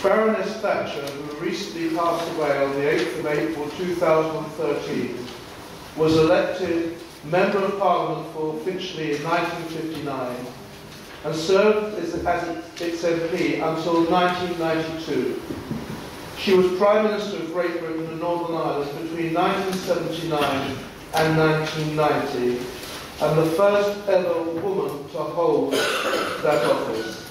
Baroness Thatcher, who recently passed away on the 8th of April 2013, was elected Member of Parliament for Finchley in 1959 and served as its MP until 1992. She was Prime Minister of Great Britain and Northern Ireland between 1979 and 1990, and the first ever woman to hold that office.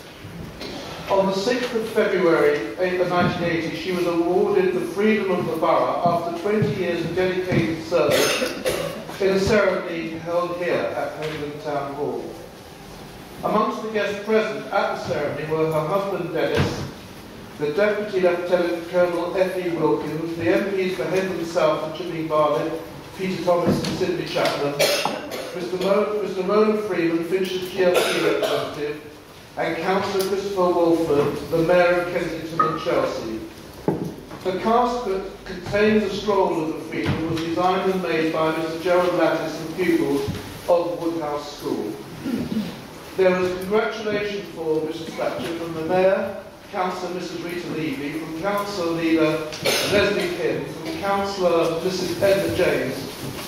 On the 6th of February 1980, she was awarded the Freedom of the Borough after 20 years of dedicated service in a ceremony held here at Hamelin Town Hall. Amongst the guests present at the ceremony were her husband Dennis, the Deputy Lieutenant Colonel F.E. Wilkins, the MPs for Hendon South and Chipping Barnet, Peter Thomas and Sidney Chapman, Mr. Roland Freeman, Finch's GLC representative, and Councillor Christopher Walford, the Mayor of Kensington and Chelsea. The casket contains a scroll of the Freedom was designed and made by Mr. Gerald Lattice and pupils of Woodhouse School. There was congratulations for Mrs. Thatcher from the Mayor, Councillor Mrs. Rita Levy, from Councillor Leader Leslie Kim, from Councillor Mrs. Edna James,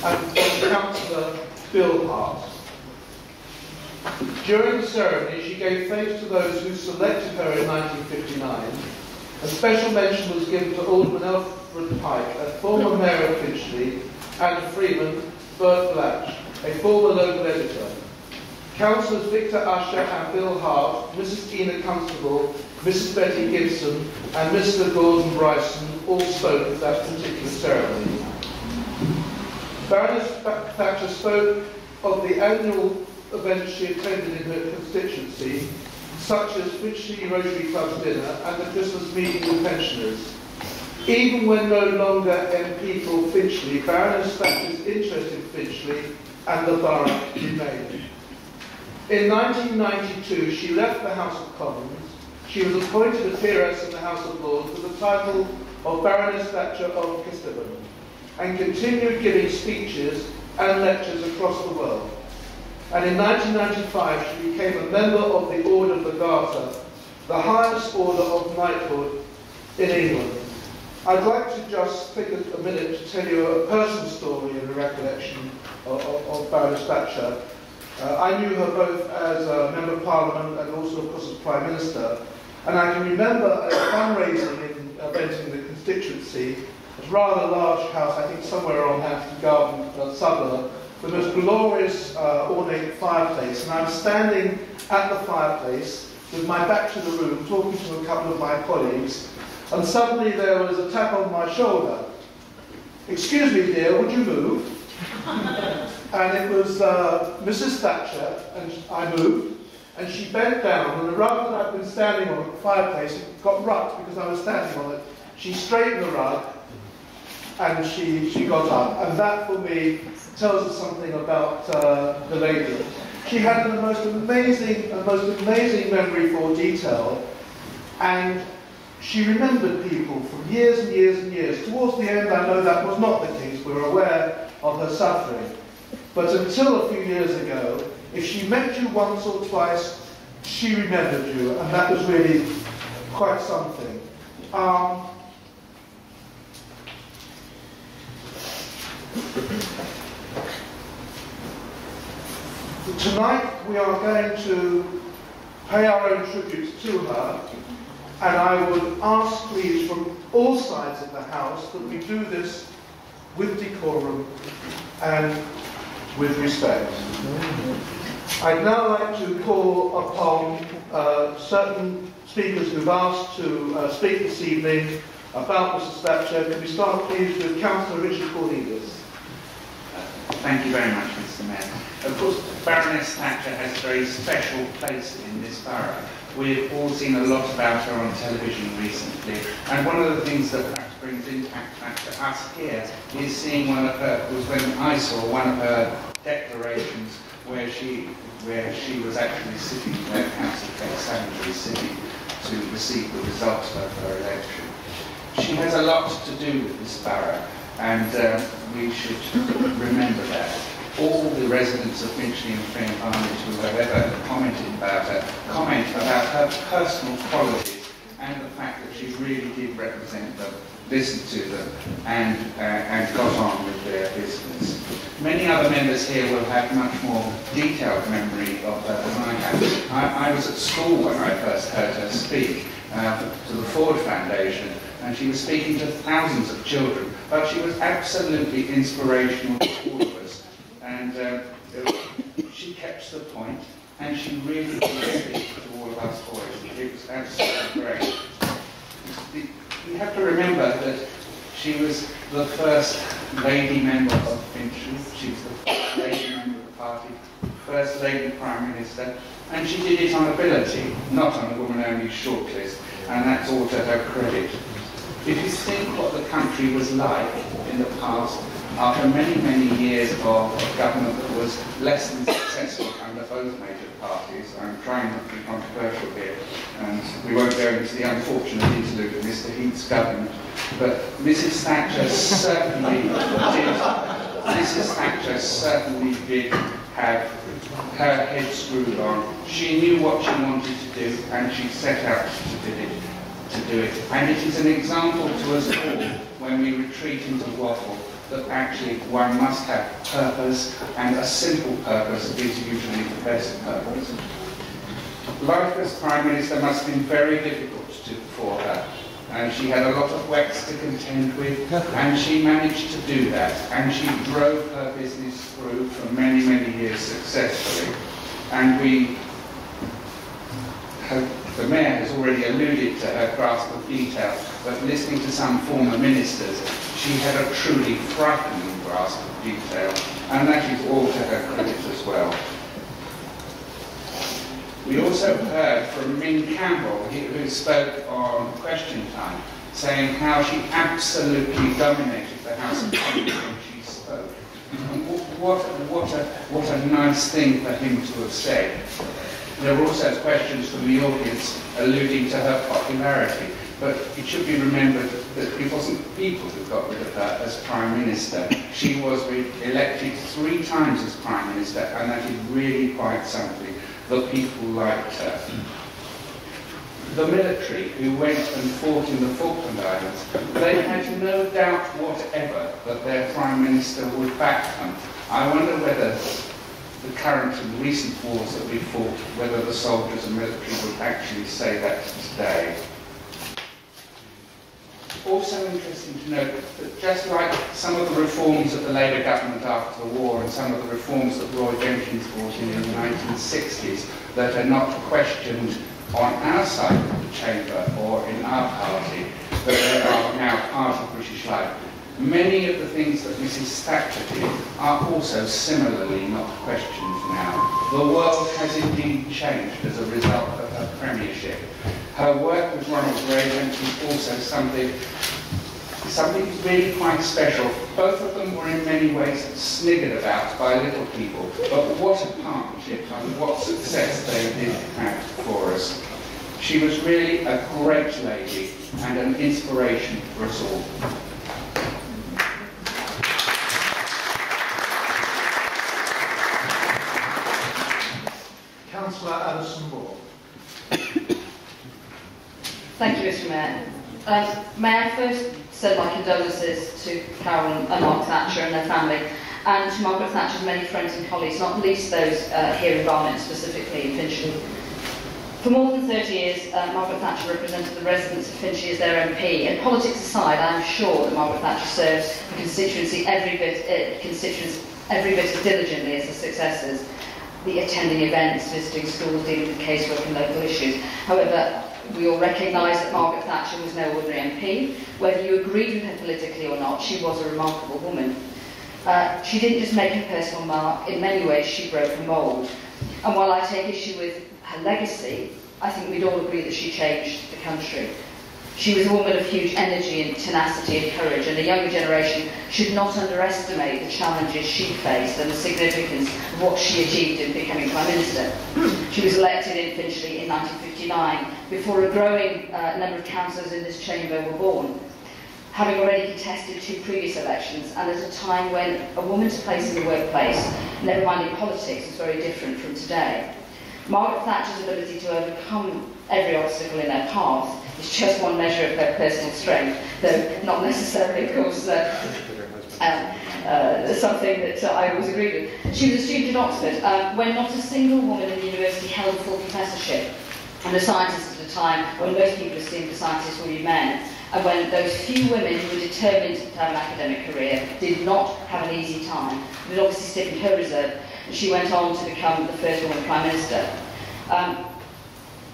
and from Councillor Bill Hart. During the ceremony, she gave thanks to those who selected her in 1959. A special mention was given to Alderman Alfred Pike, a former Mayor of Finchley, and Freeman Bert Blatch, a former local editor. Councillors Victor Usher and Bill Hart, Mrs. Tina Constable, Mrs. Betty Gibson, and Mr. Gordon Bryson all spoke at that particular ceremony. Baroness Thatcher spoke of the annual events she attended in her constituency, such as Finchley Rotary Club's dinner and the Christmas meeting with pensioners. Even when no longer MP for Finchley, Baroness Thatcher's interest in Finchley and the borough remained. In 1992, she left the House of Commons. She was appointed a peeress in the House of Lords with the title of Baroness Thatcher of Kistebon, and continued giving speeches and lectures across the world. And in 1995, she became a member of the Order of the Garter, the highest order of knighthood in England. I'd like to just take a minute to tell you a personal story in the recollection of Baroness Thatcher. I knew her both as a Member of Parliament and also, of course, as Prime Minister. And I can remember a fundraising event in the constituency, a rather large house, I think somewhere on Hampton Garden suburb, the most glorious ornate fireplace. And I was standing at the fireplace with my back to the room, talking to a couple of my colleagues, and suddenly there was a tap on my shoulder. "Excuse me, dear, would you move?" And it was Mrs. Thatcher, and I moved, and she bent down, and the rug that I'd been standing on at the fireplace, it got rucked because I was standing on it. She straightened the rug, and she got up, and that for me tells us something about the lady. She had the most amazing memory for detail, and she remembered people for years and years and years. Towards the end, I know that was not the case. We were aware of her suffering. But until a few years ago, if she met you once or twice, she remembered you, and that was really quite something. Tonight we are going to pay our own tributes to her, and I would ask, please, from all sides of the House that we do this with decorum and with respect. I'd now like to call upon certain speakers who've asked to speak this evening about Mrs. Thatcher. Can we start, please, with Councillor Richard Cornelius? Thank you very much, Mr. Mayor. Of course, Baroness Thatcher has a very special place in this borough. We've all seen a lot about her on television recently, and one of the things that perhaps brings impact back to us here is seeing when I saw one of her declarations where she was actually sitting where Councillor Sanders is sitting to receive the results of her election. She has a lot to do with this borough, and we should remember that. All the residents of Finchley and Friend Barnet who have ever commented about her comment about her personal qualities and the fact that she really did represent them, listened to them, and got on with their business. Many other members here will have much more detailed memory of her than I have. I was at school when I first heard her speak to the Ford Foundation, and she was speaking to thousands of children, but she was absolutely inspirational to all of us. And she kept the point, and she really did speak to all of us boys. It was absolutely great. You have to remember that she was the first lady member of Finchley, she was the first lady member of the party, first lady Prime Minister, and she did it on ability, not on a woman-only shortlist, and that's all to her credit. If you think what the country was like in the past, after many, many years of government that was less than successful under both major parties, I'm trying not to be controversial here, and we won't go into the unfortunate interlude of Mr. Heath's government, but Mrs. Thatcher certainly did have her head screwed on. She knew what she wanted to do, and she set out to do it. And it is an example to us all when we retreat into waffle that actually one must have purpose, and a simple purpose is usually the best purpose. Life as Prime Minister must have been very difficult for her, and she had a lot of wets to contend with, and she managed to do that, and she drove her business through for many, many years successfully. And the Mayor has already alluded to her grasp of detail, but listening to some former ministers, she had a truly frightening grasp of detail, and that is all to her credit as well. We also heard from Min Campbell, who spoke on Question Time, saying how she absolutely dominated the House of Commons when she spoke. And what a nice thing for him to have said. There were also questions from the audience alluding to her popularity, but it should be remembered that it wasn't the people who got rid of her as Prime Minister. She was elected 3 times as Prime Minister, and that is really quite something. The people liked her. The military, who went and fought in the Falkland Islands, they had no doubt whatever that their Prime Minister would back them. I wonder whether the current and recent wars that we fought, whether the soldiers and military would actually say that today. Also interesting to note that just like some of the reforms of the Labour government after the war and some of the reforms that Roy Jenkins brought in the 1960s that are not questioned on our side of the chamber or in our party, but they are now part of British life. Many of the things that Mrs. Thatcher did are also similarly not questioned now. The world has indeed changed as a result of her premiership. Her work with Ronald Reagan is also something really quite special. Both of them were in many ways sniggered about by little people, but what a partnership and what success they did have for us. She was really a great lady and an inspiration for us all. Councillor Alison Moore. Thank you, Mr. Mayor. May I first send my condolences to Carol and Mark Thatcher and their family, and to Margaret Thatcher's many friends and colleagues, not least those here in Barnet, specifically in Finchley. For more than 30 years, Margaret Thatcher represented the residents of Finchley as their MP, and politics aside, I am sure that Margaret Thatcher serves the constituency every bit as diligently as her successors, the attending events, visiting schools, dealing with casework and local issues. However, we all recognise that Margaret Thatcher was no ordinary MP. Whether you agreed with her politically or not, she was a remarkable woman. She didn't just make her personal mark, in many ways she broke a mould. And while I take issue with her legacy, I think we'd all agree that she changed the country. She was a woman of huge energy and tenacity and courage, and the younger generation should not underestimate the challenges she faced and the significance of what she achieved in becoming Prime Minister. She was elected in Finchley in 1959, before a growing number of councillors in this chamber were born, having already contested 2 previous elections, and at a time when a woman's place in the workplace, never mind in politics, was very different from today. Margaret Thatcher's ability to overcome every obstacle in her path It's just one measure of her personal strength, though not necessarily, of course, something that I always agreed with. She was a student at Oxford when not a single woman in the university held a full professorship, and a scientist at a time when most people assumed the scientists were men, and when those few women who were determined to have an academic career did not have an easy time. It was obviously stiffened her reserve, and she went on to become the first woman Prime Minister.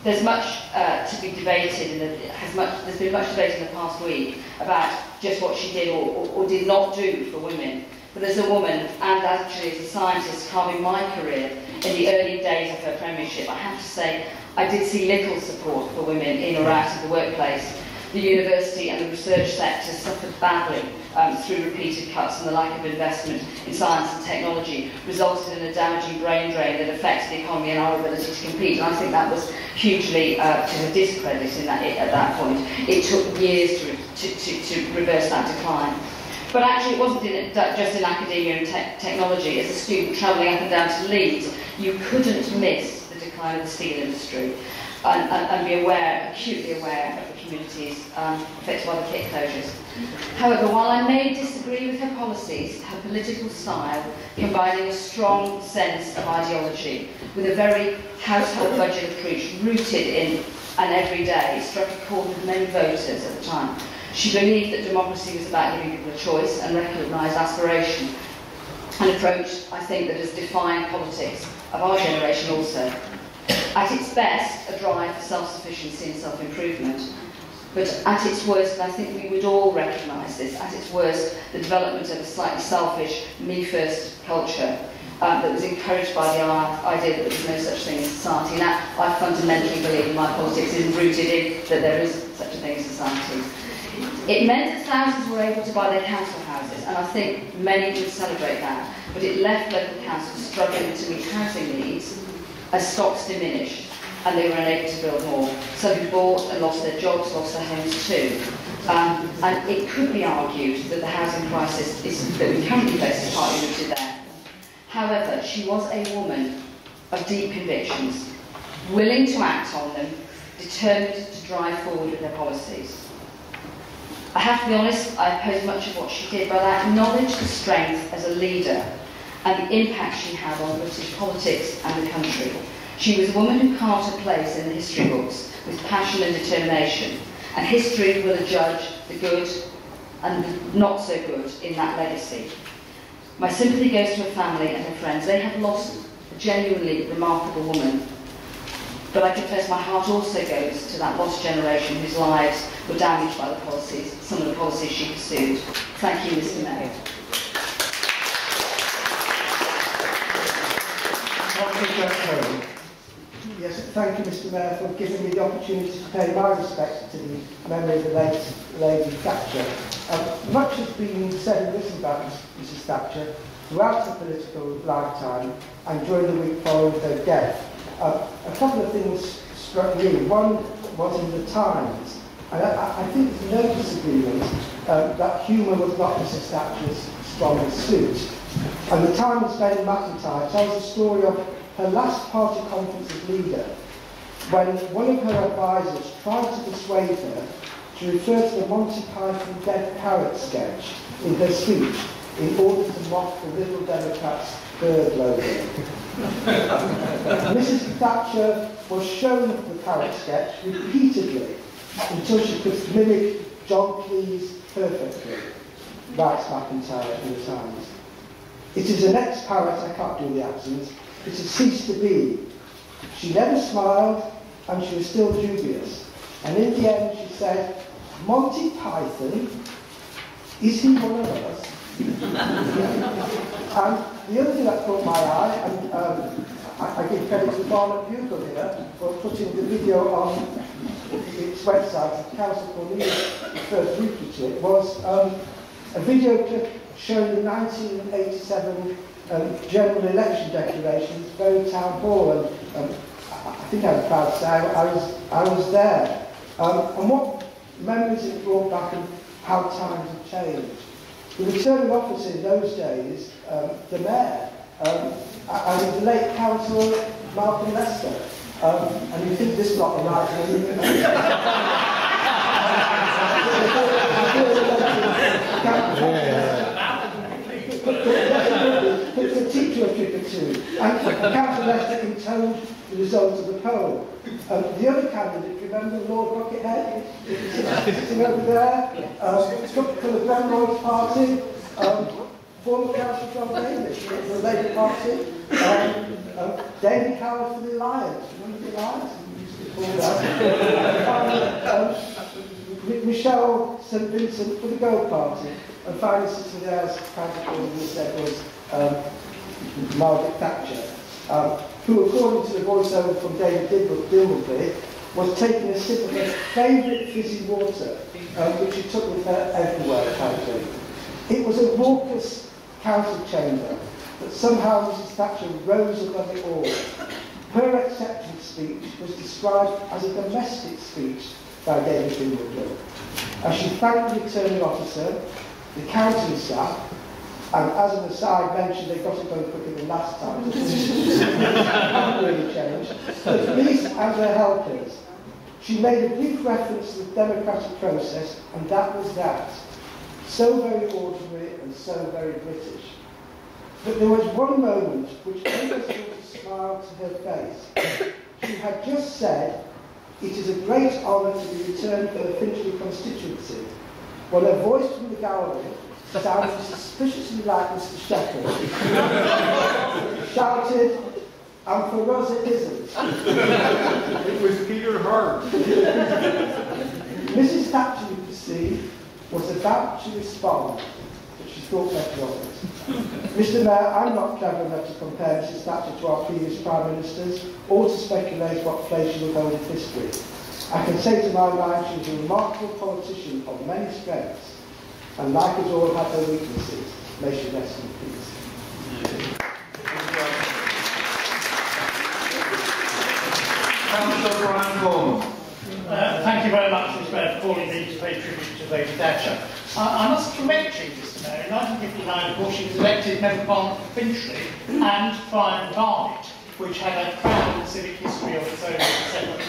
There's much to be debated, there's been much debate in the past week about just what she did or did not do for women. But as a woman, and actually as a scientist carving my career in the early days of her premiership, I have to say I did see little support for women in or out of the workplace. The university and the research sector suffered badly through repeated cuts, and the lack of investment in science and technology resulted in a damaging brain drain that affected the economy and our ability to compete. And I think that was hugely to the discredit at that point. It took years to reverse that decline. But actually it wasn't just in academia and technology. As a student travelling up and down to Leeds, you couldn't miss the decline of the steel industry and be acutely aware of the communities affected by the pit closures. However, while I may disagree with her policies, her political style, combining a strong sense of ideology with a very household budget approach rooted in an everyday, struck a chord with many voters at the time. She believed that democracy was about giving people a choice and recognised aspiration, an approach, I think, that has defined politics of our generation also. At its best, a drive for self-sufficiency and self-improvement. But at its worst, and I think we would all recognise this, at its worst, the development of a slightly selfish, me-first culture that was encouraged by the idea that there was no such thing as society. Now, I fundamentally believe in my politics is rooted in that there is such a thing as society. It meant that thousands were able to buy their council houses, and I think many would celebrate that, but it left local councils struggling to meet housing needs as stocks diminished and they were unable to build more. Some who bought and lost their jobs, lost their homes too. And it could be argued that the housing crisis that we currently face is partly rooted there. However, she was a woman of deep convictions, willing to act on them, determined to drive forward with her policies. I have to be honest, I oppose much of what she did, but I acknowledge the strength as a leader and the impact she had on British politics and the country. She was a woman who carved her place in the history books with passion and determination, and history will judge the good and the not so good in that legacy. My sympathy goes to her family and her friends. They have lost a genuinely remarkable woman. But I confess my heart also goes to that lost generation whose lives were damaged by the policies, some of the policies she pursued. Thank you, Mr. Mayor. Yes, thank you, Mr. Mayor, for giving me the opportunity to pay my respects to the memory of the late Lady Thatcher. Much has been said and written about Mrs. Thatcher throughout her political lifetime and during the week following her death. A couple of things struck me. One was in the Times, and I think there's no disagreement that humour was not Mrs. Thatcher's strongest suit. And the Times' Ben McIntyre tells the story of her last party conference as leader, when one of her advisors tried to persuade her to refer to the Monty Python Dead Parrot sketch in her speech in order to mock the Liberal Democrats' bird logo. Mrs. Thatcher was shown the parrot sketch repeatedly until she could mimic John Cleese perfectly, writes McIntyre in the Times. It is an ex-parrot, I can't do the accent, it has ceased to be. She never smiled and she was still dubious. And in the end she said, Monty Python, is he one of us? And the other thing that caught my eye, and I give credit to the Barnet Bugle here for putting the video on its website, the Council Cornelius first repeat to it, was a video clip showing the 1987 general election declarations, Bow Town Hall, and I think I was proud to say I was there. And what memories it brought back and how times have changed. The returning officer in those days, the mayor, I was the late Councillor Malcolm Lester, and you think this is not the right one. The teacher a trick or two, and Councillor Lester intoned the results of the poll. The other candidate, remember Lord Buckethead, sitting over there, took for the Glenroy's party, former Councillor John Davis for the Labour Party, David Howard for the Alliance. Remember the Alliance? Michelle St Vincent for the Gold Party, and finally sitting there, as Councillor said, was Margaret Thatcher, who, according to the voiceover from David Dimbleby, was taking a sip of her favourite fizzy water, which she took with her everywhere, apparently. It was a raucous council chamber, but somehow Mrs Thatcher rose above it all. Her acceptance speech was described as a domestic speech by David Dimbleby, as she thanked the returning officer, the counting staff, and as an aside mentioned, they got it done quicker than last time. Hasn't really changed. The police and their helpers. She made a brief reference to the democratic process, and that was that. So very ordinary and so very British. But there was one moment which made us sort of smile to her face. She had just said, "It is a great honour to be returned for the Finchley constituency," when a voice from the gallery, sounding suspiciously like Mr Shepherd, shouted, "And for us it isn't." It was Peter Hart. Mrs Thatcher, you could see, was about to respond, but she thought better of it. Mr Mayor, I'm not clever enough to compare Mrs Thatcher to our previous Prime Ministers, or to speculate what place she will hold in history. I can say to my mind she was a remarkable politician of many strengths, and like us all had her weaknesses. May she rest in peace. Councillor Brian Coleman. Thank you very much, Mr Mayor, for calling me to pay tribute to Lady Thatcher. I must correct you, Mr Mayor. In 1959, of course, she was elected Member of Parliament for Finchley and Friar Barnet, which had a proud civic history of its own as a separate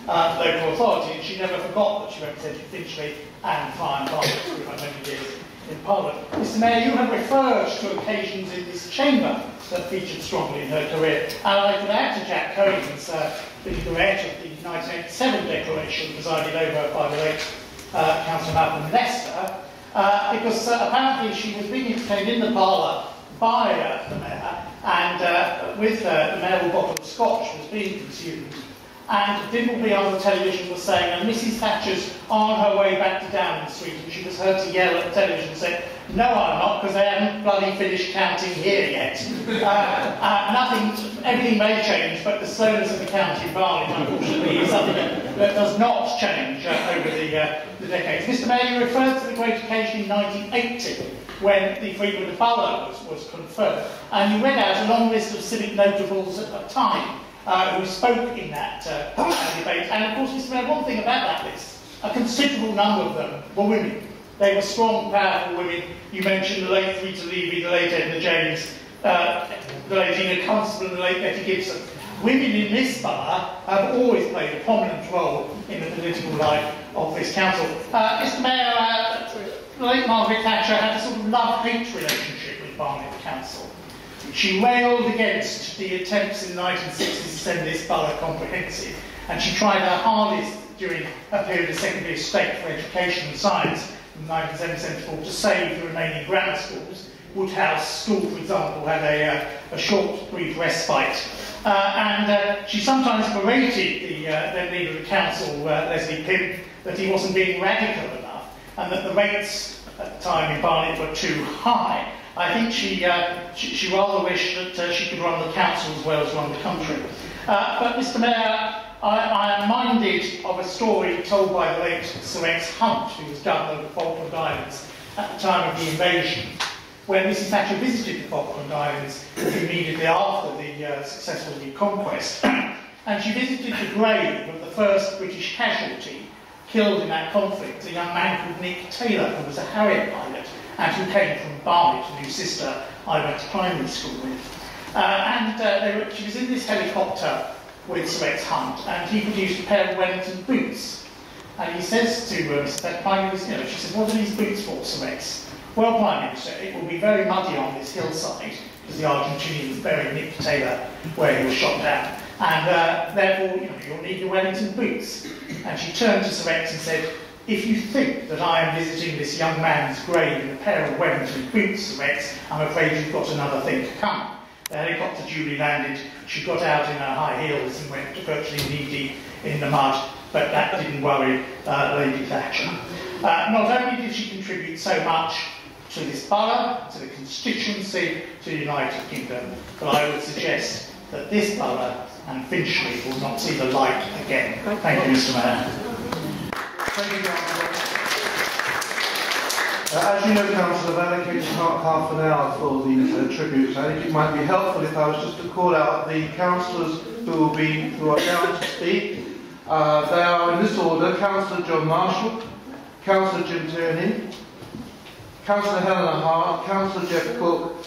local authority, and she never forgot that she represented Finchley and Friar Barnet through her many years in Parliament. Mr Mayor, you have referred to occasions in this chamber that featured strongly in her career, and I could add to Jack Cohen's figurette of the 1987 declaration presided over by the late Councillor Malcolm Lester, because apparently she was being entertained in the parlour by the Mayor, and with the mayoral bottle of scotch was being consumed. And Dimbleby on the television was saying, and Mrs Thatcher's on her way back to Downing Street, and she was heard to yell at the television and say, "No, I'm not, because they haven't bloody finished counting here yet." Everything may change, but the slowness of the counting in Barnet, unfortunately, is something that does not change over the decades. Mr Mayor, you referred to the great occasion in 1980, when the Freedom of the Borough was conferred, and you read out a long list of civic notables at the time who spoke in that debate. And of course, Mr Mayor, one thing about that list, a considerable number of them were women. They were strong, powerful women. You mentioned the late Rita Levy, the late Edna James, the late Ina Constable, and the late Betty Gibson. Women in this borough have always played a prominent role in the political life of this council. Mr Mayor, the late Margaret Thatcher had a sort of love-hate relationship with Barnet Council. She railed against the attempts in the 1960s to send this borough comprehensive, and she tried her hardest during a period of Secretary of State for Education and Science from 1974 to save the remaining grammar schools. Woodhouse School, for example, had a short, brief respite. She sometimes berated the then leader of the council, Leslie Pym, that he wasn't being radical enough, and that the rates at the time in Barnet were too high. I think she rather wished that she could run the council as well as run the country. But, Mr Mayor, I am minded of a story told by the late Sir X Hunt, who was Governor of the Falkland Islands at the time of the invasion, when Mrs Thatcher visited the Falkland Islands immediately after the successful reconquest. And she visited the grave of the first British casualty killed in that conflict, a young man called Nick Taylor, who was a Harrier pilot, and who came from Barnet, whose sister I went to primary school with. She was in this helicopter with Sir X Hunt, and he produced a pair of Wellington boots. And he says to Mr. Thatcher, she says, "What are these boots for, Sir X?" Well, Prime Minister, it will be very muddy on this hillside, because the Argentinians buried Nick Taylor where he was shot down, and therefore you'll need your Wellington boots. And she turned to Sir Rex and said, if you think that I am visiting this young man's grave in a pair of Wellington boots, Sir Rex, I'm afraid you've got another thing to come. The helicopter duly landed, she got out in her high heels and went virtually knee-deep in the mud, but that didn't worry Lady Thatcher. Not only did she contribute so much to this borough, to the constituency, to the United Kingdom, but I would suggest that this borough and Finchley will not see the light again. Thank you, Mr. Mayor. Thank you, Councillor. As you know, Councillor, I've allocated half an hour for the tributes. I think it might be helpful if I was just to call out the councillors who are down to speak. They are in this order: Councillor John Marshall, Councillor Jim Tierney, Councillor Helena Hart, Councillor Jeff Cook,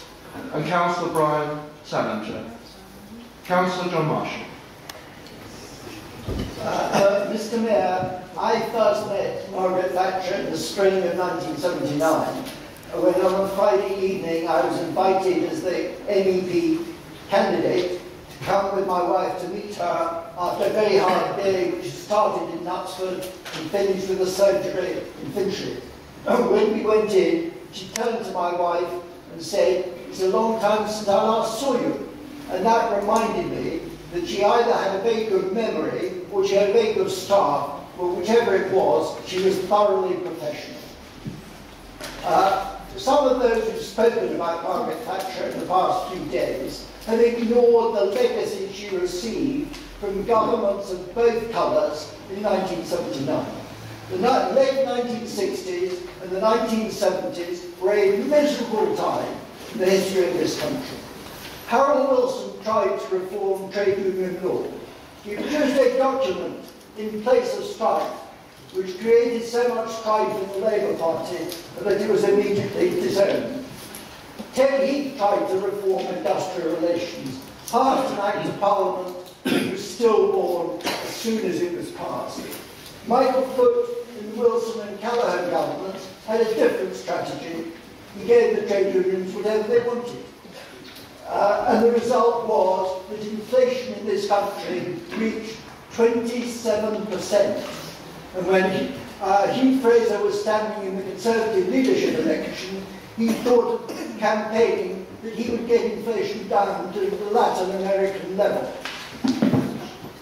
and Councillor Brian Salinger. Councillor John Marshall. Mr. Mayor, I first met Margaret Thatcher in the spring of 1979, when on a Friday evening I was invited as the MEP candidate to come with my wife to meet her after a very hard day which started in Knutsford and finished with a surgery in Finchley. When we went in, she turned to my wife and said, "It's a long time since I last saw you." And that reminded me that she either had a very good memory or she had a very good staff, but whichever it was, she was thoroughly professional. Some of those who've spoken about Margaret Thatcher in the past few days have ignored the legacy she received from governments of both colours in 1979. The late 1960s and the 1970s were a miserable time in the history of this country. Harold Wilson tried to reform trade union law. He produced a document in place of strife, which created so much strife in the Labour Party that it was immediately disowned. Ted Heath tried to reform industrial relations, passed an Act of Parliament which was stillborn as soon as it was passed. Michael Foot in the Wilson and Callaghan governments had a different strategy. He gave the trade unions whatever they wanted. And the result was that inflation in this country reached 27%. And when Hugh Fraser was standing in the Conservative leadership election, he thought of campaigning that he would get inflation down to the Latin American level.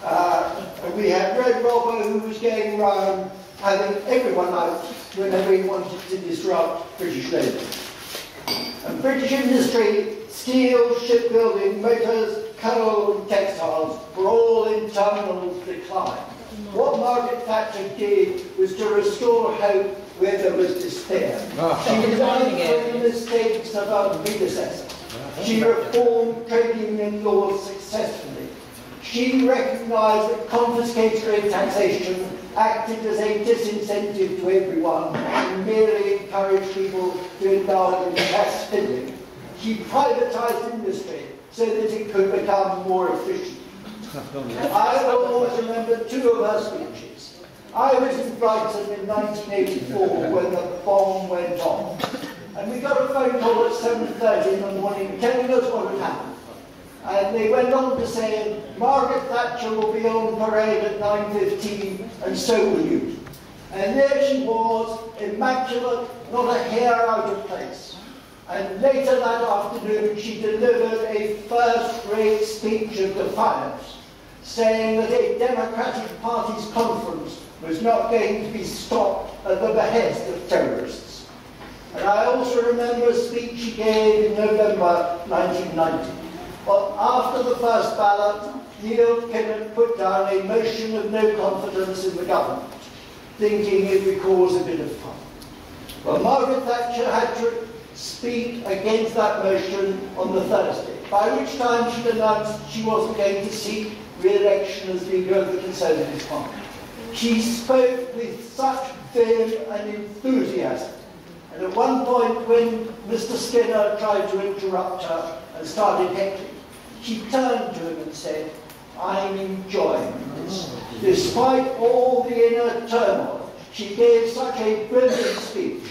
And we had Red Robber, who was going around having everyone out whenever he wanted to disrupt British labour. And British industry, steel, shipbuilding, motors, coal and textiles were all in terminal decline. What Margaret Thatcher did was to restore hope where there was despair. She learned from the mistakes of her predecessors. She reformed trade union laws successfully. She recognised that confiscatory taxation acted as a disincentive to everyone and merely encouraged people to indulge in tax fiddling. She privatised industry so that it could become more efficient. I will always remember two of her speeches. I was in Brighton in 1984 when the bomb went off, and we got a phone call at 7:30 in the morning telling us what had happened. And they went on to say, Margaret Thatcher will be on parade at 9:15, and so will you. And there she was, immaculate, not a hair out of place. And later that afternoon, she delivered a first-rate speech of defiance, saying that a Democratic Party's conference was not going to be stopped at the behest of terrorists. And I also remember a speech she gave in November 1990. Well, after the first ballot, Neil Kinnock put down a motion of no confidence in the government, thinking it would cause a bit of fun. Well, Margaret Thatcher had to speak against that motion on the Thursday, by which time she'd announced she wasn't going to seek re-election as leader of the Conservative Party. She spoke with such vim and enthusiasm, and at one point when Mr. Skinner tried to interrupt her and started heckling, she turned to him and said, I'm enjoying this. Despite all the inner turmoil, she gave such a brilliant speech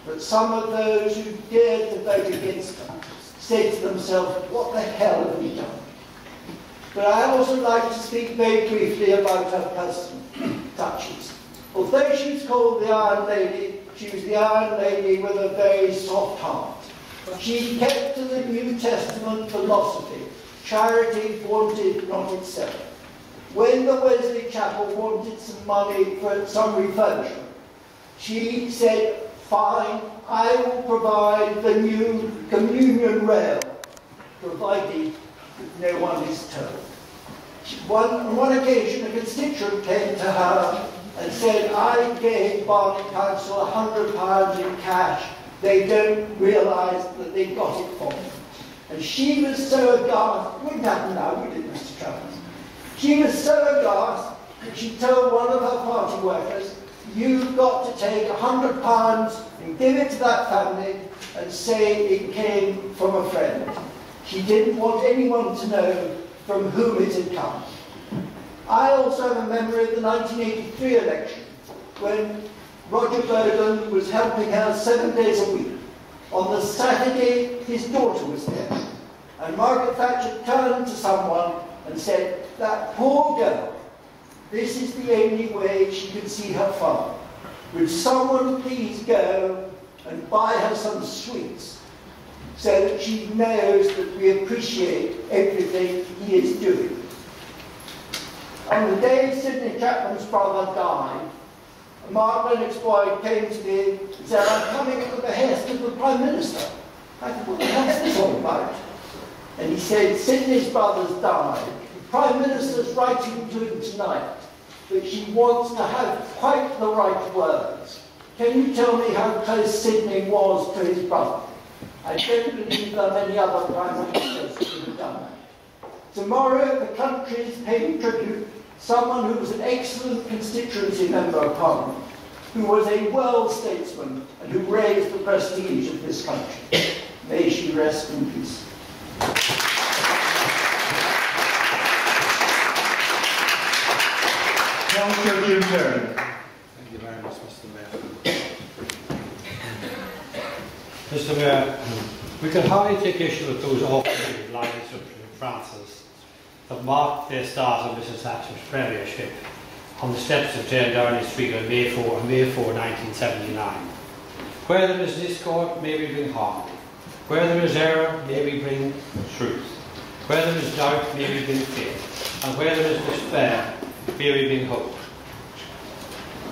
But some of those who dared to vote against her said to themselves, what the hell have we done? But I also like to speak very briefly about her cousin, Thatcher's. Although she was called the Iron Lady, she was the Iron Lady with a very soft heart. She kept to the New Testament philosophy, charity wanted not itself. When the Wesley Chapel wanted some money for some refurbishment, she said, fine, I will provide the new communion rail, provided no one is told. On one occasion, a constituent came to her and said, I gave Barnet Council £100 in cash. They don't realise that they got it from me. And she was so aghast, wouldn't happen now, would it, Mr. Travers? She was so aghast that she told one of her party workers, you've got to take £100 and give it to that family and say it came from a friend. She didn't want anyone to know from whom it had come. I also have a memory of the 1983 election when Roger Bowden was helping her 7 days a week. On the Saturday, his daughter was there. And Margaret Thatcher turned to someone and said, that poor girl, this is the only way she could see her father. Would someone please go and buy her some sweets so that she knows that we appreciate everything he is doing. On the day Sidney Chapman's brother died, Mark Lennox Boyd came to me and said, I'm coming at the behest of the Prime Minister. I said, what the hell is this all about? And he said, Sidney's brother's died. The Prime Minister's writing to him tonight, but she wants to have quite the right words. Can you tell me how close Sidney was to his brother? I don't believe there are many other Prime Ministers who have done that. Tomorrow the country is paying tribute to someone who was an excellent constituency member of Parliament, who was a world statesman and who raised the prestige of this country. May she rest in peace. Councillor Jim Turner. Thank you very much, Mr. Mayor. Mr. Mayor, we can hardly take issue with those awful lines of Francis that marked their start of Mrs. Thatcher's premiership on the steps of 10 Downing Street on May 4, 1979. Where there is discord, may we bring harmony. Where there is error, may we bring truth. Where there is doubt, may we bring faith. And where there is despair, may we bring hope.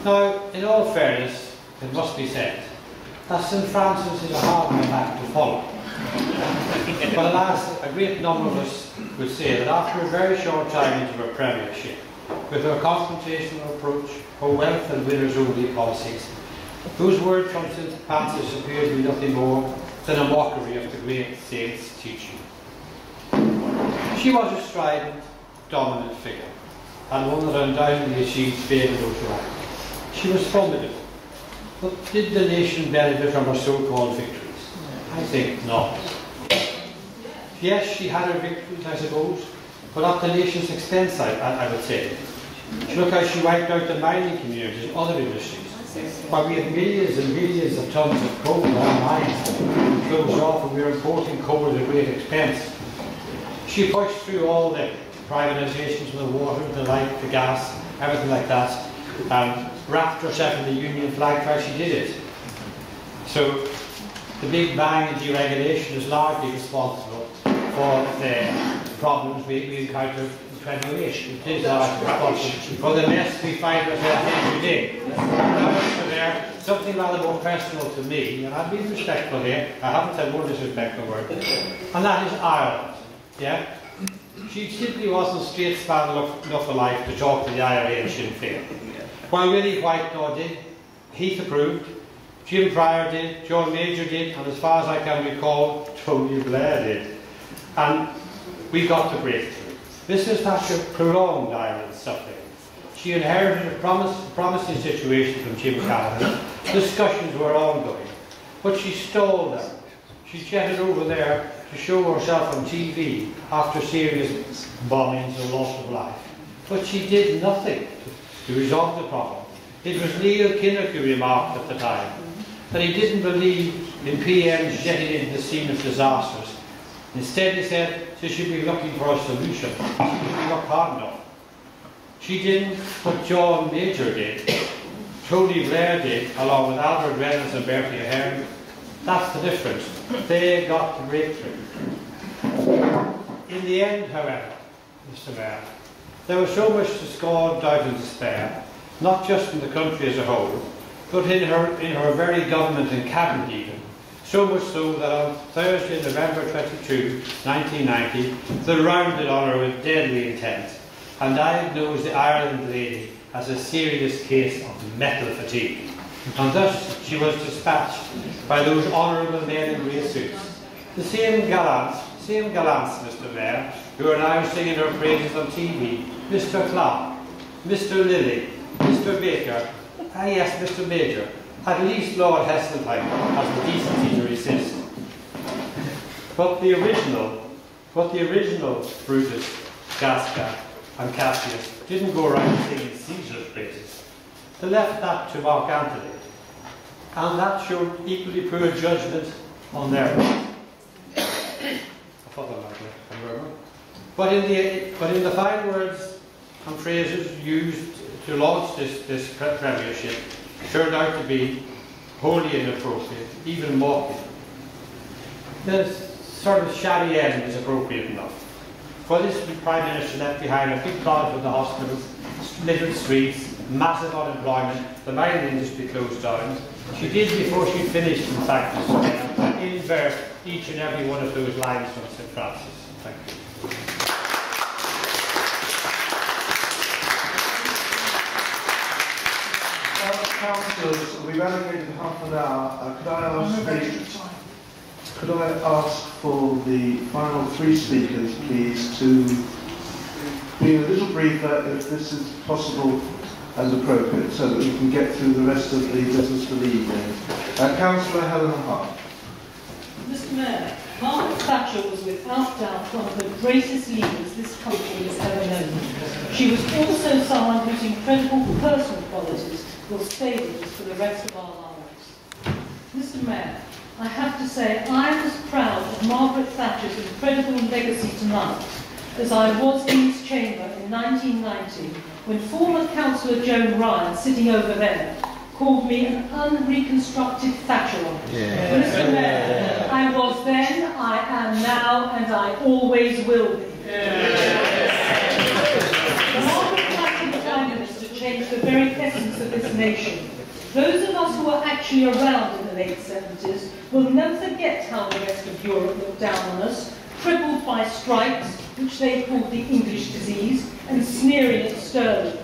Now, in all fairness, it must be said that St. Francis is a hard man act to follow. But alas, a great number of us would say that after a very short time into her premiership, with her confrontational approach, her wealth and winners-only policies, those words from St. Francis appear to be nothing more than a mockery of the great saint's teaching. She was a strident, dominant figure, and one that undoubtedly achieved fame and notoriety. She was formidable. But did the nation benefit from her so-called victories? I think not. Yes, she had her victories, I suppose, but at the nation's expense, I would say. Look how she wiped out the mining communities and other industries, while we had millions and millions of tons of coal in our mines closed off, and we were importing coal at a great expense. She pushed through all the privatisations of the water, the light, the gas, everything like that, and wrapped herself in the Union flag while she did it. So the Big Bang and deregulation is largely responsible for the problems we encounter in 2008. It is largely responsible for the mess we find ourselves in today. Now, something rather more personal to me, and I've been respectful here, I haven't said one disrespectful word, and that is Ireland. Yeah? She simply wasn't straight-span enough alive to talk to the IRA and Sinn Féin. While Willie Whitelaw did, Heath approved, Jim Pryor did, John Major did, and as far as I can recall, Tony Blair did. And we got the breakthrough. Mrs. Thatcher prolonged Ireland's suffering. She inherited a promising situation from Jim Callaghan. Discussions were ongoing, but she stalled them. She jetted over there to show herself on TV after serious bombings and loss of life. But she did nothing to resolve the problem. It was Neil Kinnock who remarked at the time, that he didn't believe in PMs jetting into the scene of disasters. Instead, he said she should be looking for a solution. She should work hard enough. She didn't, but John Major did. Tony Blair did, along with Albert Reynolds and Bertie Ahern. That's the difference. They got the breakthrough. In the end, however, Mr. Mayor, there was so much discord, doubt and despair, not just in the country as a whole, but in her very government and cabinet even. So much so that on Thursday, November 22, 1990, the rounded on her with deadly intent and diagnosed the Ireland lady as a serious case of metal fatigue. And thus she was dispatched by those honourable men in grey suits, the same gallants, Mr. Mayor, who are now singing her praises on TV, Mr. Clark, Mr. Lilly, Mr. Baker, yes, Mr. Major. At least Lord Heseltine has the decency to resist. But the original Brutus, Gasca and Cassius didn't go around singing Caesar's praises. They left that to Mark Antony, and that showed equally poor judgment on their part. But in the fine words and phrases used to launch this premiership, turned out to be wholly inappropriate, even mocking. The sort of shabby end is appropriate enough. For this Prime Minister left behind a big project with the hospitals, littered streets, massive unemployment, the mining industry closed down. She did, before she finished, in fact, invert each and every one of those lines from St. Francis. Thank you. Councillors, we've allocated half an hour. Could I ask for the final three speakers, please, to be a little briefer, if this is possible and appropriate, so that we can get through the rest of the business for the evening. Councillor Helena Hart. Mr. Mayor, Margaret Thatcher was without doubt one of the greatest leaders this country has ever known. She was also someone whose incredible personal qualities will stay with us for the rest of our lives. Mr. Mayor, I have to say I'm as proud of Margaret Thatcher's incredible legacy tonight as I was in this chamber in 1990 when former Councillor Joan Ryan, sitting over there, called me an unreconstructed Thatcherite. Yeah. Mr. Mayor, I was then, I am now, and I always will be. Margaret Thatcher, the Prime Minister, changed the very essence of this nation. Those of us who were actually around in the late 70s will never forget how the rest of Europe looked down on us, crippled by strikes, which they called the English disease, and sneering at Sterling.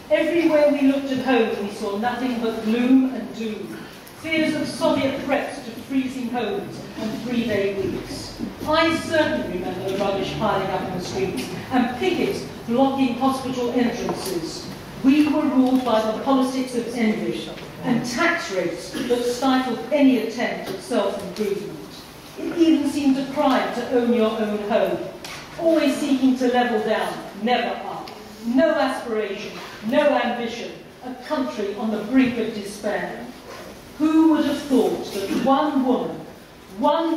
Everywhere we looked at home, we saw nothing but gloom and doom. Fears of Soviet threats to freezing homes and 3-day weeks. I certainly remember the rubbish piling up in the streets and pickets blocking hospital entrances. We were ruled by the politics of envy and tax rates that stifled any attempt at self-improvement. It even seemed a crime to own your own home, always seeking to level down, never up. No aspiration, no ambition, a country on the brink of despair. Who would have thought that one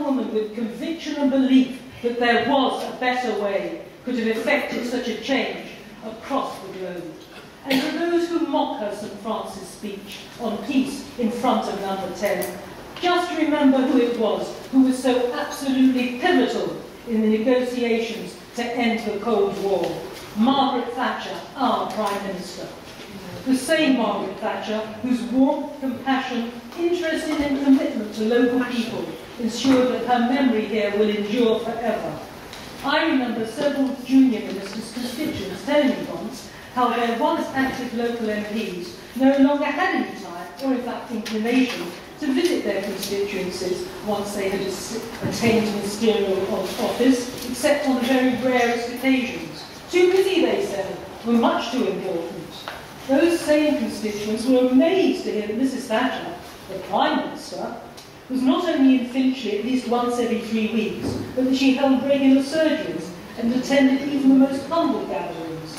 woman with conviction and belief that there was a better way, could have effected such a change across the globe? And for those who mock her St. Francis speech on peace in front of number 10, just remember who it was who was so absolutely pivotal in the negotiations to end the Cold War. Margaret Thatcher, our Prime Minister. The same Margaret Thatcher whose warmth, compassion, interest in and commitment to local people ensured that her memory here will endure forever. I remember several junior ministers' constituents telling me once how their once active local MPs no longer had any time, or in fact inclination, to visit their constituencies once they had attained ministerial office, except on the very rarest occasions. Too busy, they said, were much too important. Those same constituents were amazed to hear that Mrs. Thatcher, the Prime Minister, was not only in Finchley at least once every 3 weeks, but that she held regular surgeries and attended even the most humble gatherings.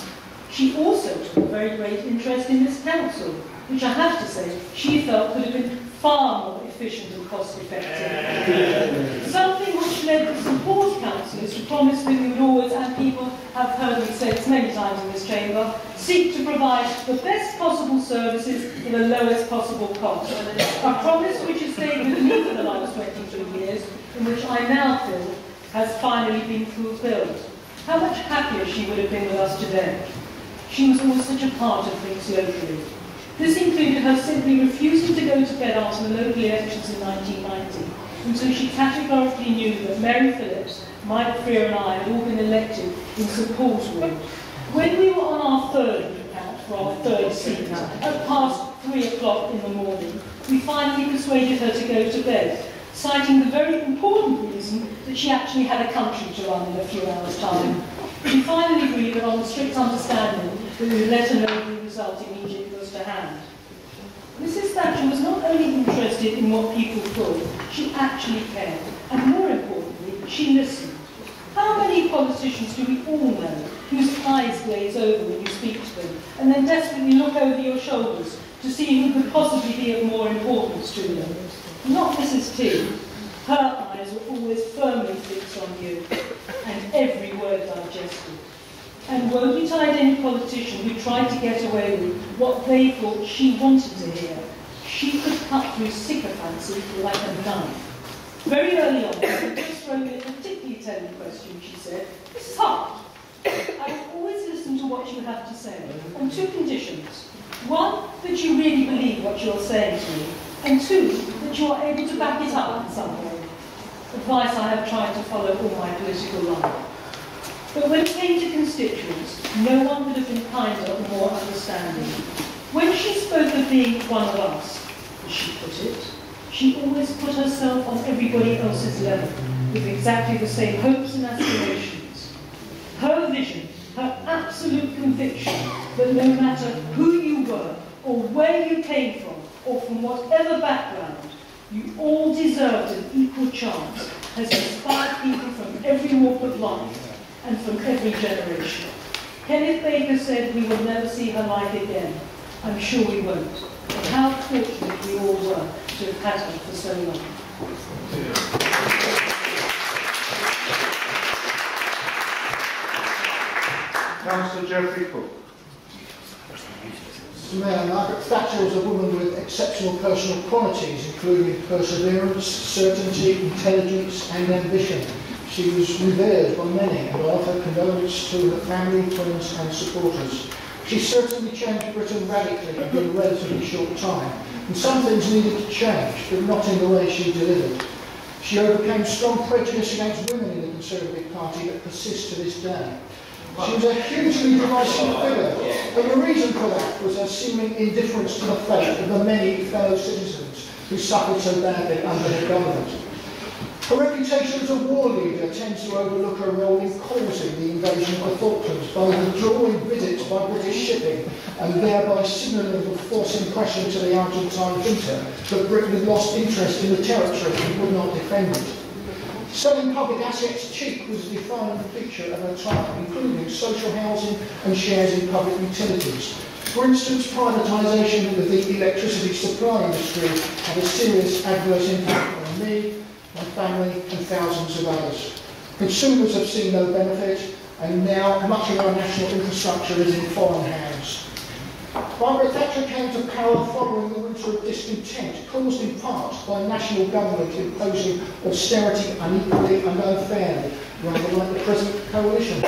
She also took a very great interest in this council, which I have to say she felt could have been far more efficient and cost-effective. Something which led the support councillors to promise that we would always, and people have heard me say this many times in this chamber, seek to provide the best possible services for the lowest possible cost. A promise which has stayed with me for the last 23 years, and which I now feel has finally been fulfilled. How much happier she would have been with us today. She was always such a part of things locally. This included her simply refusing to go to bed after the local elections in 1990, until she categorically knew that Mary Phillips, Mike Freer and I had all been elected in St Paul's Ward. When we were on our third count for our third seat, at past 3 o'clock in the morning, we finally persuaded her to go to bed, citing the very important reason that she actually had a country to run in a few hours' time. We finally agreed that on the strict understanding that we would let her know the result immediately was to hand. Mrs Thatcher was not only interested in what people thought, she actually cared, and more importantly, she listened. How many politicians do we all know whose eyes glaze over when you speak to them, and then desperately look over your shoulders to see who could possibly be of more importance to them? Not Mrs T. Her eyes were always firmly fixed on you, and every word digested. And woe betide any politician who tried to get away with what they thought she wanted to hear. She could cut through sycophancy like a knife. Very early on, when just thrown in a particularly telling question, she said, "This is hard. I will always listen to what you have to say, on 2 conditions. 1, that you really believe what you are saying to me, and 2, that you are able to back it up in some way." Advice I have tried to follow all my political life. But when it came to constituents, no one could have been kinder or more understanding. When she spoke of being one of us, as she put it, she always put herself on everybody else's level, with exactly the same hopes and aspirations. Her vision, her absolute conviction that no matter who you were, or where you came from, or from whatever background, you all deserved an equal chance, has inspired people from every walk of life and from every generation. Kenneth Baker said we will never see her like again. I'm sure we won't. But how fortunate we all were to have had her for so long. Councillor Geoffrey Cook. Mr Mayor, Margaret Thatcher was a woman with exceptional personal qualities, including perseverance, certainty, intelligence and ambition. She was revered by many, and I offer condolence to her family, friends and supporters. She certainly changed Britain radically in a relatively short time, and some things needed to change, but not in the way she delivered. She overcame strong prejudice against women in the Conservative Party that persists to this day. She was a hugely divisive figure, and the reason for that was her seeming indifference to the fate of the many fellow citizens who suffered so badly under her government. Her reputation as a war leader tends to overlook her role in causing the invasion of the Falklands by withdrawing visits by British shipping and thereby signalling a false impression to the Argentine junta that Britain had lost interest in the territory and would not defend it. Selling public assets cheap was a defining feature of her time, including social housing and shares in public utilities. For instance, privatisation of the electricity supply industry had a serious adverse impact on me, my family and thousands of others. Consumers have seen no benefit, and now much of our national infrastructure is in foreign hands. Margaret Thatcher came to power following the winter of discontent, caused in part by national government imposing austerity unequally and unfairly, rather like the present coalition.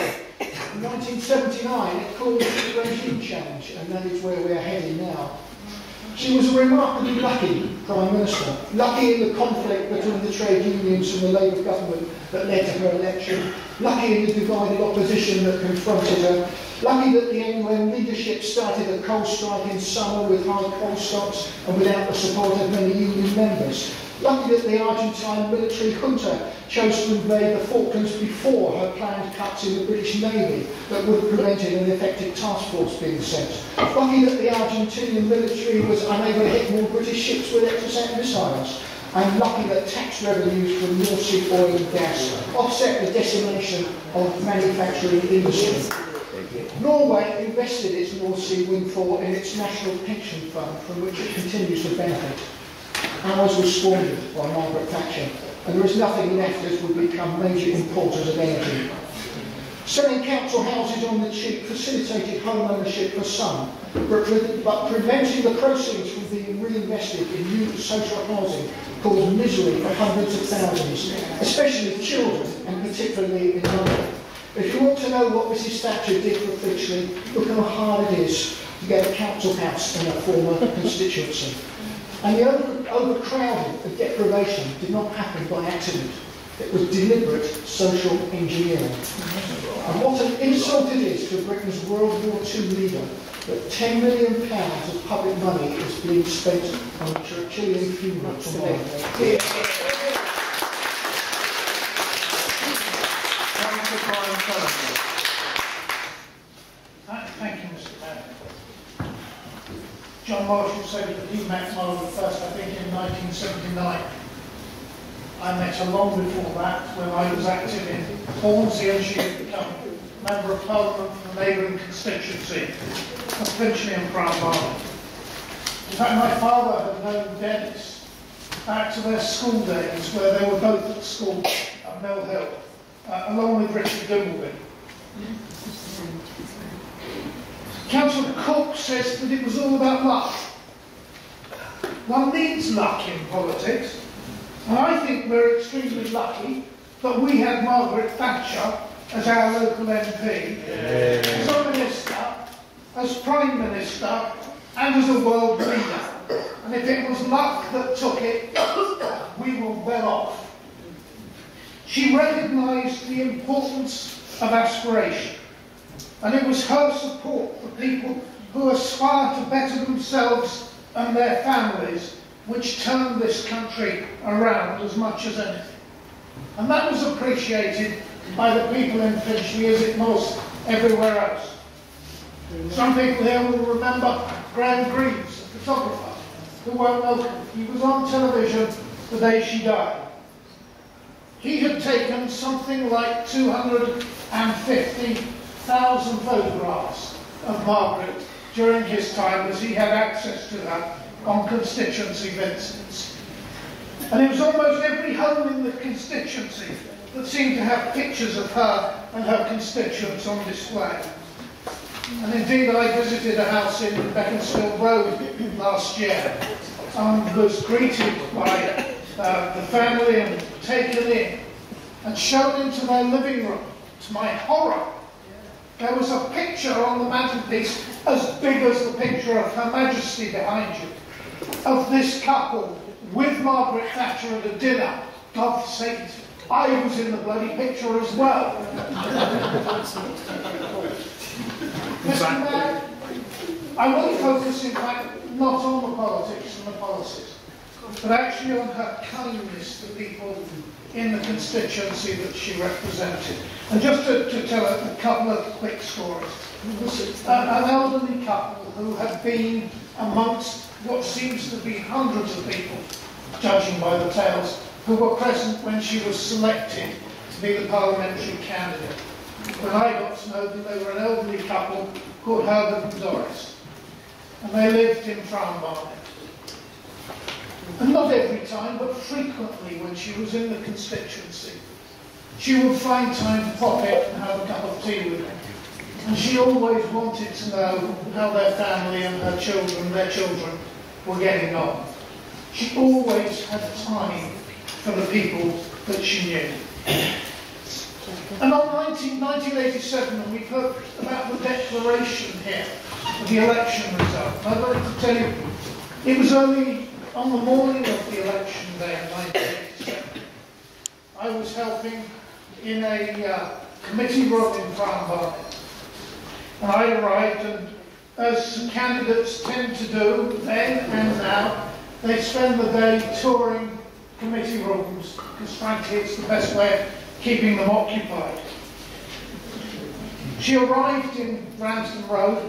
In 1979, it called for regime change, and that is where we're heading now. She was a remarkably lucky Prime Minister, lucky in the conflict between the trade unions and the Labour government that led to her election, lucky in the divided opposition that confronted her, lucky that the NUM leadership started a coal strike in summer with high coal stocks and without the support of many union members, lucky that the Argentine military junta chose to invade the Falklands before her planned cuts in the British Navy that would have prevented an effective task force being sent. Lucky that the Argentinian military was unable to hit more British ships with Exocet missiles. And lucky that tax revenues from North Sea oil and gas offset the decimation of manufacturing industry. Norway invested its North Sea windfall in its national pension fund, from which it continues to benefit. Ours was squandered by Margaret Thatcher, and there is nothing left as we become major importers of energy. Selling council houses on the cheap facilitated home ownership for some, but preventing the proceeds from being reinvested in new social housing caused misery for hundreds of thousands, especially children, and particularly in London. If you want to know what Mrs Thatcher did for Finchley, look how hard it is to get a council house in a former constituency. And the overcrowding and deprivation did not happen by accident. It was deliberate social engineering. And what an insult it is to Britain's World War II leader that £10 million of public money is being spent on a Churchillian funeral tomorrow. Thank you, Mr. Mayor. John Marshall said that he met Margaret first, I think, in 1979. I met her long before that, when I was active in Hornsey, and she had become Member of Parliament for the neighbouring constituency of Finchley and Barnet. In fact, my father had known Dennis back to their school days, where they were both at school at Mill Hill, along with Richard Dimbleby. Councillor Cook says that it was all about luck. One needs luck in politics. And I think we're extremely lucky that we had Margaret Thatcher as our local MP, as a minister, as Prime Minister, and as a world leader. And if it was luck that took it, we were well off. She recognised the importance of aspiration, and it was her support for people who aspire to better themselves and their families which turned this country around as much as anything. And that was appreciated by the people in Finchley as it was everywhere else. Some people here will remember Graham Greaves, a photographer, who won't know he was on television the day she died. He had taken something like 250,000 photographs of Margaret during his time, as he had access to that on constituency visits. And it was almost every home in the constituency that seemed to have pictures of her and her constituents on display. And indeed, I visited a house in Beaconsfield Road last year and was greeted by the family and taken in and shown into their living room. To my horror, there was a picture on the mantelpiece as big as the picture of Her Majesty behind you, of this couple with Margaret Thatcher at a dinner. God sake, I was in the bloody picture as well. Mr. Mayor, I want to focus, in fact, not on the politics and the policies, but actually on her kindness to people in the constituency that she represented. And just to tell a couple of quick stories. An elderly couple who had been amongst what seems to be hundreds of people, judging by the tales, who were present when she was selected to be the parliamentary candidate. When I got to know them, they were an elderly couple called Herbert and Doris, and they lived in Barnet. And not every time, but frequently when she was in the constituency, she would find time to pop in and have a cup of tea with them. And she always wanted to know how their family and their children were getting on. She always had time for the people that she knew. And on 1987, and we've heard about the declaration here of the election result, I'd like to tell you, it was only on the morning of the election day in 1987, I was helping in a committee room in Barnet. And I arrived, and as candidates tend to do then and now, they spend the day touring committee rooms, because frankly it's the best way of keeping them occupied. She arrived in Ramsden Road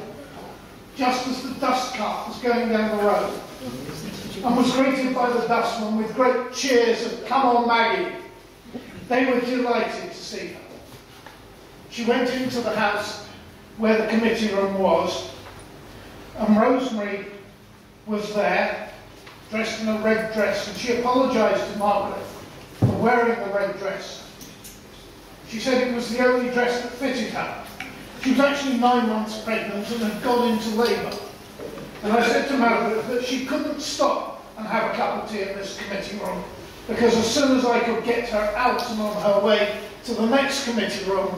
just as the dust cart was going down the road, and was greeted by the dustmen with great cheers of "Come on, Maggie." They were delighted to see her. She went into the house where the committee room was, and Rosemary was there, dressed in a red dress, and she apologised to Margaret for wearing the red dress. She said it was the only dress that fitted her. She was actually 9 months pregnant and had gone into labour. And I said to Margaret that she couldn't stop and have a cup of tea in this committee room, because as soon as I could get her out and on her way to the next committee room,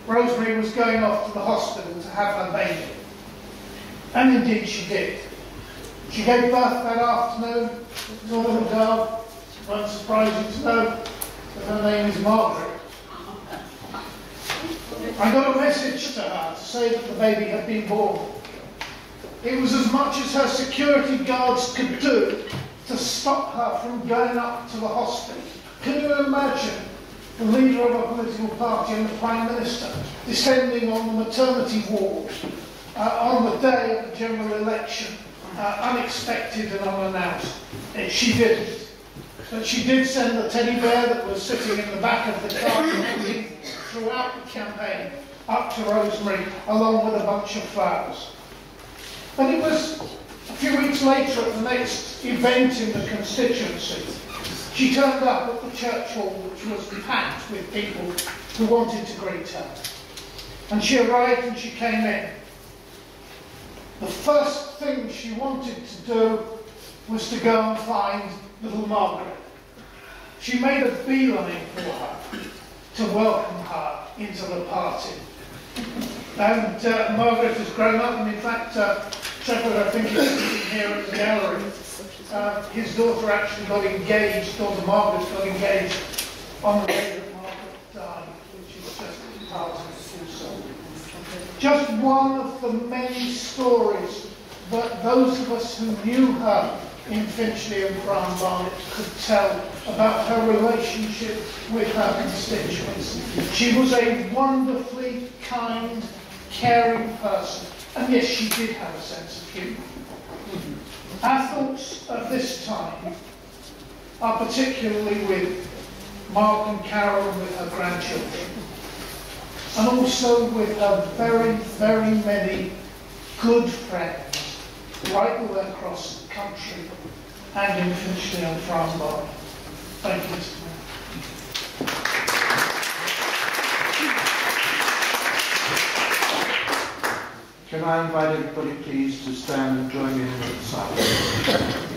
Rosemary was going off to the hospital to have her baby. And indeed she did. She gave birth that afternoon to a little girl. It won't surprise you to know that her name is Margaret. I got a message to her to say that the baby had been born. It was as much as her security guards could do to stop her from going up to the hospital. Can you imagine the leader of a political party and the Prime Minister descending on the maternity ward on the day of the general election, unexpected and unannounced? She didn't. But she did send the teddy bear that was sitting in the back of the car throughout the campaign up to Rosemary, along with a bunch of flowers. And it was a few weeks later at the next event in the constituency, she turned up at the church hall, which was packed with people who wanted to greet her. And she arrived and she came in. The first thing she wanted to do was to go and find little Margaret. She made a beeline for her to welcome her into the party. And Margaret has grown up, and in fact, Trevor, I think, is sitting here at the gallery. His daughter actually got engaged, daughter Margaret got engaged on the day that Margaret died, which is just part of the full story. Just one of the many stories that those of us who knew her in Finchley and Brown Barnet could tell about her relationship with her constituents. She was a wonderfully kind, caring person, and yes, she did have a sense of humour. Our thoughts at this time are particularly with Mark and Carol and with her grandchildren, and also with her very, very many good friends right the way across the country and in Finchley and Brown Barnet. Thank you, Mr. Mayor. Can I invite everybody please to stand and join me in the silence?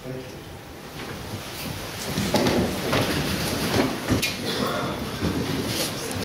Thank you.